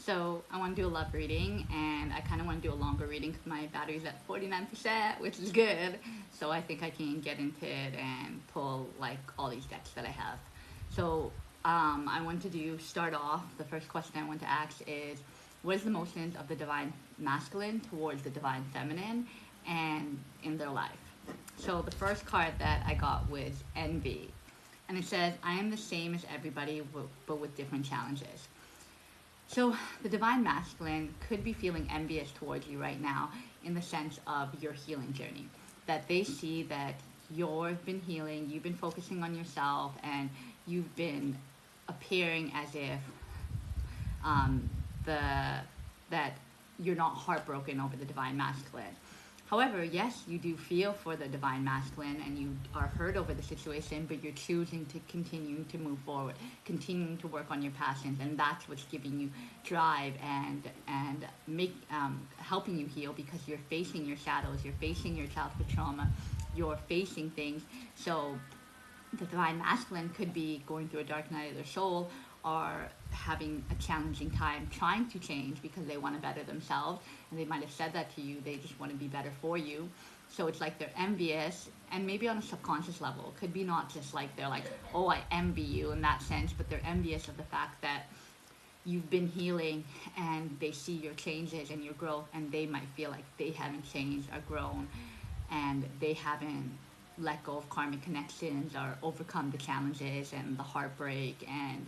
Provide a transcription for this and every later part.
So I want to do a love reading, and I kind of want to do a longer reading because my battery's at 49%, which is good. So I think I can get into it and pull like all these decks that I have. So I want to start off. The first question I want to ask is, what is the motions of the divine masculine towards the divine feminine, and in their life? So the first card that I got was envy, and it says, "I am the same as everybody, but with different challenges." So the divine masculine could be feeling envious towards you right now in the sense of your healing journey. That they see that you've been healing, you've been focusing on yourself, and you've been appearing as if um, that you're not heartbroken over the divine masculine. However, yes, you do feel for the divine masculine and you are hurt over the situation, but you're choosing to continue to move forward, continuing to work on your passions, and that's what's giving you drive and helping you heal, because you're facing your shadows, you're facing your childhood trauma, you're facing things. So the divine masculine could be going through a dark night of their soul, or having a challenging time trying to change because they want to better themselves, and they might have said that to you. They just want to be better for you. So it's like they're envious, and maybe on a subconscious level. It could be not just like they're like, oh, I envy you in that sense, but they're envious of the fact that you've been healing and they see your changes and your growth, and they might feel like they haven't changed or grown, and they haven't let go of karmic connections or overcome the challenges and the heartbreak and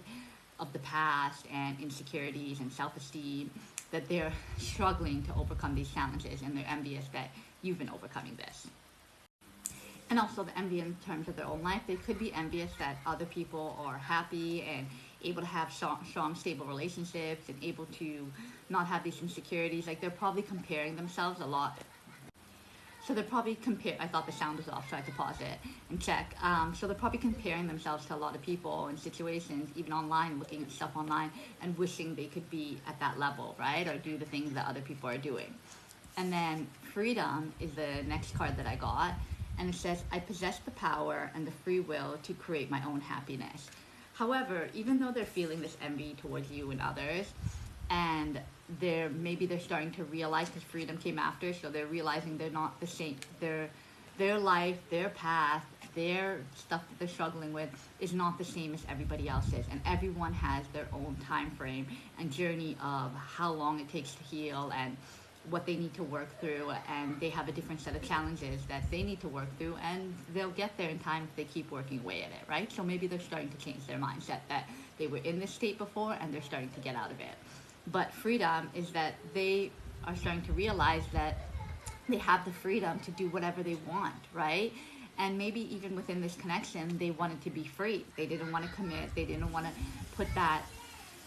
of the past and insecurities and self-esteem, that they're struggling to overcome these challenges, and they're envious that you've been overcoming this. And also the envy in terms of their own life. They could be envious that other people are happy and able to have strong, stable relationships and able to not have these insecurities. Like, they're probably comparing themselves a lot. So they're probably I thought the sound was off, so I had to pause it and check. So they're probably comparing themselves to a lot of people and situations, even online, looking at stuff online and wishing they could be at that level, right? Or do the things that other people are doing. And then freedom is the next card that I got. And it says, "I possess the power and the free will to create my own happiness." However, even though they're feeling this envy towards you and others, and they're starting to realize, because freedom came after, so they're realizing they're not the same. Their life, their path, their stuff that they're struggling with is not the same as everybody else's, and everyone has their own time frame and journey of how long it takes to heal and what they need to work through, and they have a different set of challenges that they need to work through, and they'll get there in time if they keep working away at it, right? So maybe they're starting to change their mindset, that they were in this state before and they're starting to get out of it. But freedom is that they are starting to realize that they have the freedom to do whatever they want, right? And maybe even within this connection, they wanted to be free. They didn't want to commit. They didn't want to put that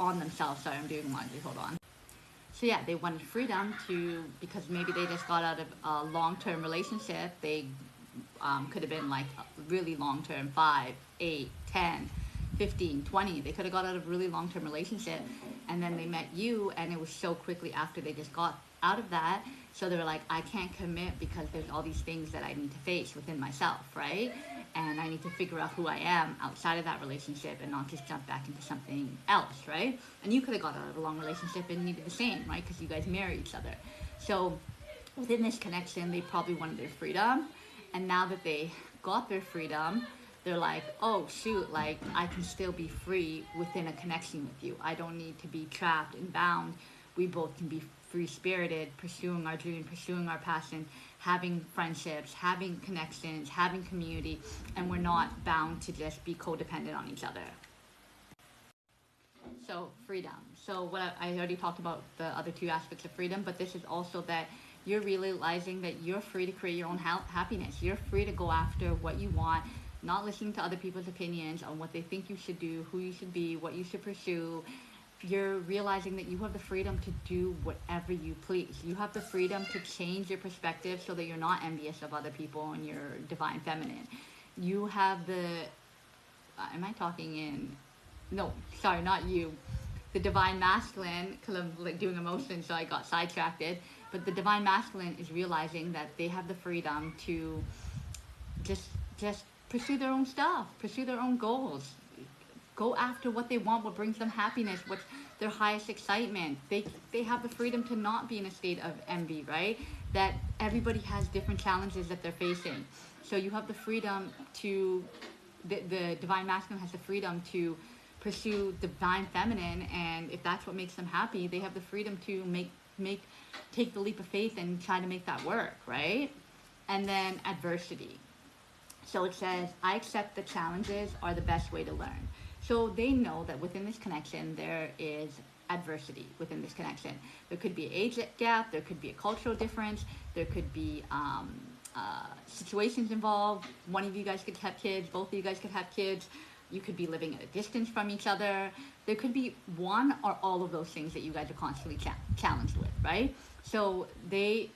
on themselves. Sorry, I'm doing laundry. Hold on. So yeah, they wanted freedom because maybe they just got out of a long-term relationship. They could have been like really long-term, 5, 8, 10, 15, 20. They could have got out of a really long-term relationship, and then they met you, and it was so quickly after they just got out of that. So they were like, I can't commit because there's all these things that I need to face within myself, right? And I need to figure out who I am outside of that relationship and not just jump back into something else, right? And you could have got out of a long relationship and needed the same, right? Because you guys marry each other. So within this connection, they probably wanted their freedom. And now that they got their freedom, they're like, oh shoot, like I can still be free within a connection with you. I don't need to be trapped and bound. We both can be free-spirited, pursuing our dream, pursuing our passion, having friendships, having connections, having community, and we're not bound to just be codependent on each other. So freedom. So I already talked about the other two aspects of freedom, but this is also that you're realizing that you're free to create your own happiness. You're free to go after what you want, not listening to other people's opinions on what they think you should do, who you should be, what you should pursue. You're realizing that you have the freedom to do whatever you please. You have the freedom to change your perspective so that you're not envious of other people and your divine feminine. You have am I talking in, no, sorry, not you. The divine masculine, because I'm like doing emotions, so I got sidetracked. But the divine masculine is realizing that they have the freedom to just pursue their own stuff, pursue their own goals, go after what they want, what brings them happiness, what's their highest excitement. They have the freedom to not be in a state of envy, right? That everybody has different challenges that they're facing. So you have the freedom to, the divine masculine has the freedom to pursue divine feminine, and if that's what makes them happy, they have the freedom to make take the leap of faith and try to make that work, right? And then adversity. So it says, I accept that challenges are the best way to learn. So they know that within this connection, there is adversity within this connection. There could be an age gap, there could be a cultural difference, there could be situations involved. One of you guys could have kids, both of you guys could have kids. You could be living at a distance from each other. There could be one or all of those things that you guys are constantly challenged with, right? So they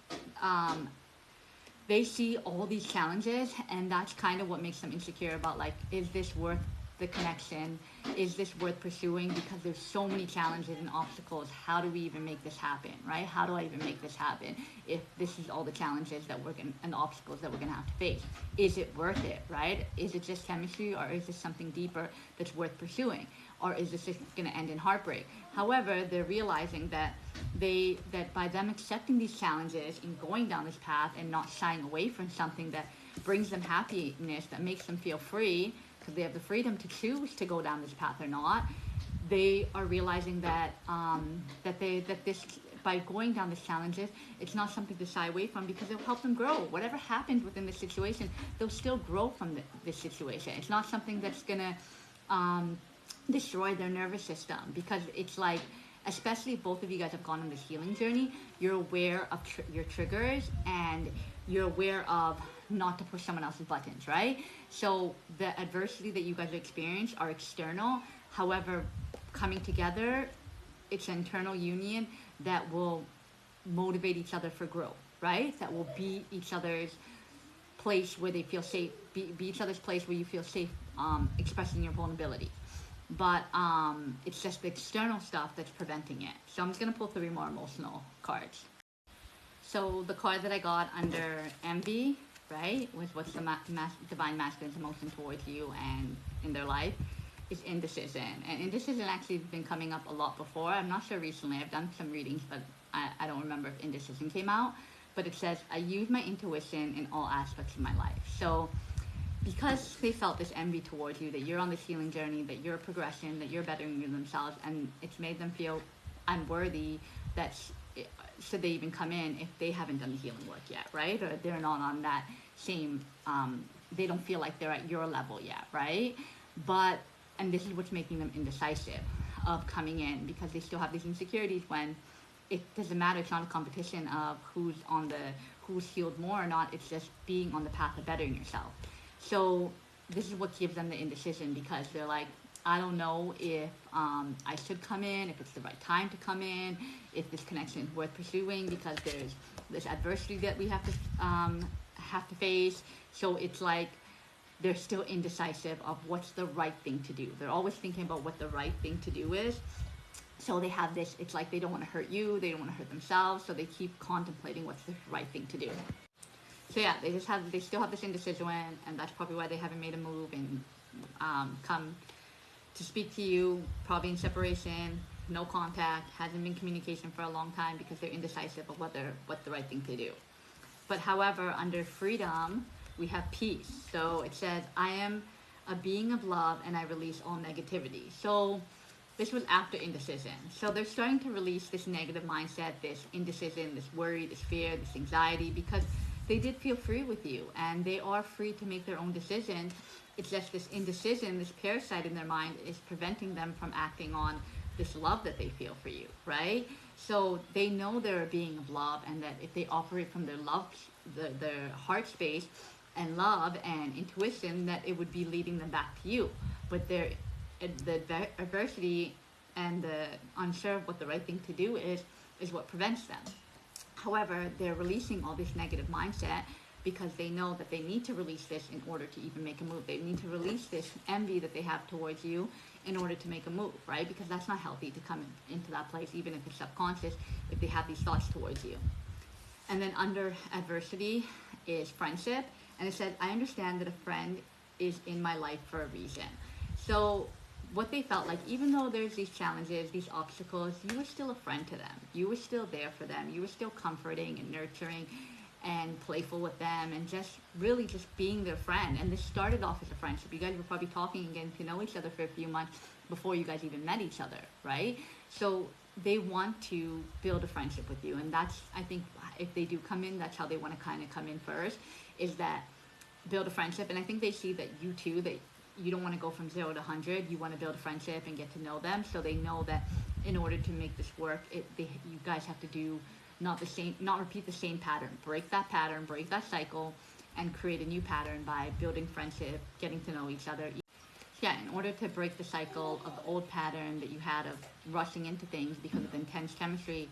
see all these challenges, and that's kind of what makes them insecure about, like, is this worth the connection? Is this worth pursuing? Because there's so many challenges and obstacles. How do we even make this happen, right? How do I even make this happen if this is all the challenges that and the obstacles that we're gonna have to face? Is it worth it, right? Is it just chemistry, or is this something deeper that's worth pursuing? Or is this just gonna end in heartbreak? However, they're realizing that by them accepting these challenges and going down this path and not shying away from something that brings them happiness, that makes them feel free, because they have the freedom to choose to go down this path or not, they are realizing that this, by going down these challenges, it's not something to shy away from, because it'll help them grow. Whatever happens within the situation, they'll still grow from this situation. It's not something that's gonna destroy their nervous system, because it's like, especially if both of you guys have gone on this healing journey, you're aware of your triggers, and you're aware of not to push someone else's buttons, right? So the adversity that you guys experience are external. However, coming together, it's an internal union that will motivate each other for growth, right? That will be each other's place where they feel safe, be each other's place where you feel safe expressing your vulnerability. But it's just the external stuff that's preventing it. So I'm just gonna pull 3 more emotional cards. So the card that I got under envy, right, was what's the divine masculine's emotion towards you and in their life, is indecision. And indecision actually has been coming up a lot before. I'm not sure recently. I've done some readings, but I don't remember if indecision came out. But it says, I use my intuition in all aspects of my life. So because they felt this envy towards you, that you're on this healing journey, that you're a progression, that you're bettering themselves, and it's made them feel unworthy, should they even come in if they haven't done the healing work yet, right? Or they're not on that same, they don't feel like they're at your level yet, right? And this is what's making them indecisive of coming in, because they still have these insecurities when it doesn't matter. It's not a competition of who's healed more or not. It's just being on the path of bettering yourself. So this is what gives them the indecision, because they're like, I don't know if I should come in, if it's the right time to come in, if this connection is worth pursuing, because there's this adversity that we have to face. So it's like they're still indecisive of what's the right thing to do. They're always thinking about what the right thing to do is. So they have this, it's like they don't want to hurt you, they don't want to hurt themselves, so they keep contemplating what's the right thing to do. So yeah, they still have this indecision, and that's probably why they haven't made a move and come to speak to you, probably in separation, no contact, hasn't been communication for a long time, because they're indecisive of what the right thing to do. But however, under freedom, we have peace. So it says, I am a being of love and I release all negativity. So this was after indecision. So they're starting to release this negative mindset, this indecision, this worry, this fear, this anxiety, because they did feel free with you, and they are free to make their own decisions. It's just this indecision, this parasite in their mind, is preventing them from acting on this love that they feel for you, right? So they know they're a being of love, and that if they operate from their love, their heart space and love and intuition, that it would be leading them back to you. But the adversity and the unsure of what the right thing to do is what prevents them. However, they're releasing all this negative mindset because they know that they need to release this in order to even make a move. They need to release this envy that they have towards you in order to make a move, right? Because that's not healthy to come into that place, even if it's subconscious, if they have these thoughts towards you. And then under adversity is friendship. And it says, I understand that a friend is in my life for a reason. So what they felt like, even though there's these challenges, these obstacles, you were still a friend to them. You were still there for them. You were still comforting and nurturing and playful with them and just really just being their friend. And this started off as a friendship. You guys were probably talking and getting to know each other for a few months before you guys even met each other, right? So they want to build a friendship with you. And that's, I think, if they do come in, that's how they want to kind of come in first, is that build a friendship. And I think they see that you too, that you don't want to go from 0 to 100. You want to build a friendship and get to know them, so they know that in order to make this work, you guys have to do not repeat the same pattern. Break that pattern, break that cycle, and create a new pattern by building friendship, getting to know each other. Yeah, in order to break the cycle of the old pattern that you had of rushing into things because of intense chemistry,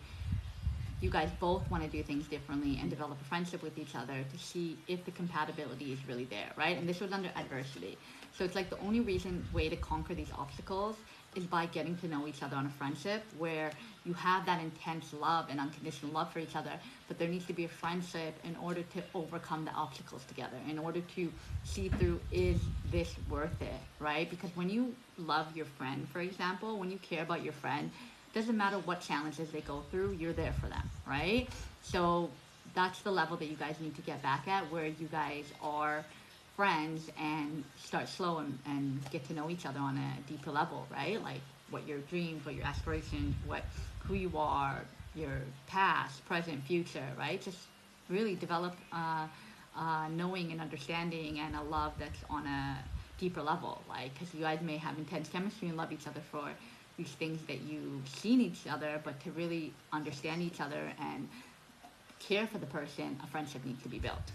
you guys both want to do things differently and develop a friendship with each other to see if the compatibility is really there, right? And this was under adversity. So it's like the only way to conquer these obstacles is by getting to know each other on a friendship where you have that intense love and unconditional love for each other, but there needs to be a friendship in order to overcome the obstacles together, in order to see through, is this worth it, right? Because when you love your friend, for example, when you care about your friend, doesn't matter what challenges they go through, you're there for them, right? So that's the level that you guys need to get back at, where you guys are friends and start slow and get to know each other on a deeper level, right? Like what your dreams, what your aspirations, who you are, your past, present, future, right? Just really develop knowing and understanding and a love that's on a deeper level, like, because you guys may have intense chemistry and love each other for these things that you've seen each other, but to really understand each other and care for the person, a friendship needs to be built.